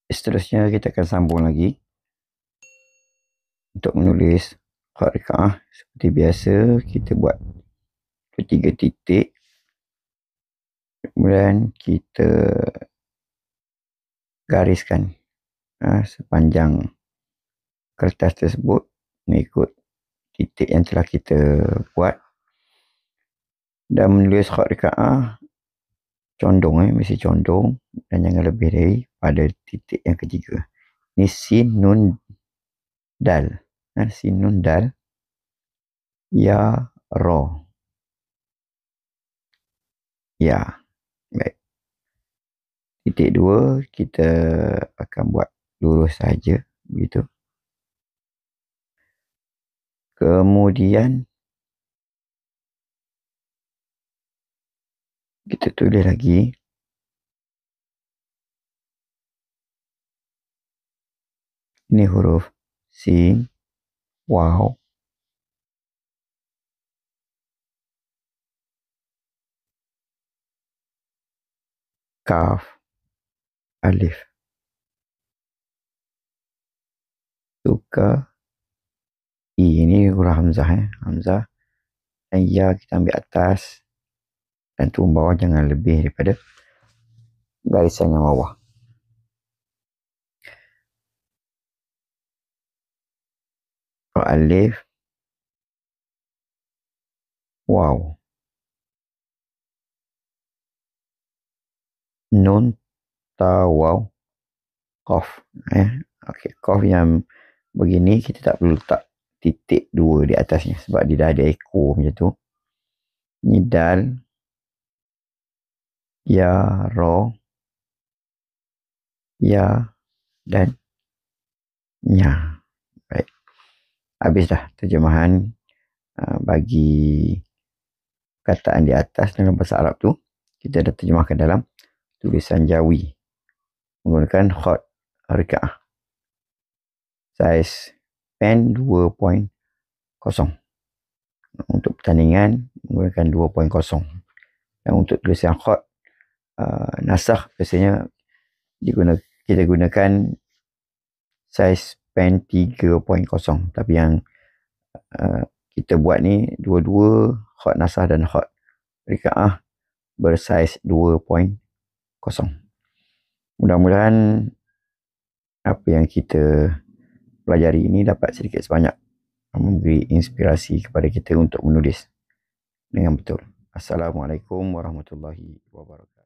Seterusnya kita akan sambung lagi untuk menulis khat rikaah. Seperti biasa kita buat 3 titik, kemudian kita gariskan sepanjang kertas tersebut mengikut titik yang telah kita buat. Dan menulis khat rikaah condong, mesti condong dan jangan lebih dari pada titik yang ketiga. Ini sin nun dal, sin nun dal, ya ro, ya. Baik. Titik 2 kita akan buat lurus saja begitu. Kemudian kita tulis lagi ini huruf sin, waw, kaf, alif, suka, ini huruf hamzah, hamzah, dan ya kita ambil atas dan turun bawah, jangan lebih daripada garisan yang bawah. Alif, waw, nun, ta, waw, qaf. Okey, qaf yang begini kita tak perlu letak titik 2 di atasnya sebab dia dah ada ekor macam tu. Ni dal, ya, ro, ya, dan nya. Baik. Habis dah terjemahan bagi kataan di atas dalam bahasa Arab tu. Kita dah terjemahkan dalam tulisan Jawi menggunakan khat rikaah. Saiz pen 2.0. Untuk pertandingan menggunakan 2.0. Dan untuk tulisan khat nasakh biasanya kita gunakan saiz pen 3.0. Tapi yang kita buat ni dua-dua khat nasakh dan khat rikaah bersaiz 2.0. Mudah-mudahan apa yang kita pelajari ini dapat sedikit sebanyak memberi inspirasi kepada kita untuk menulis dengan betul. Assalamualaikum warahmatullahi wabarakatuh.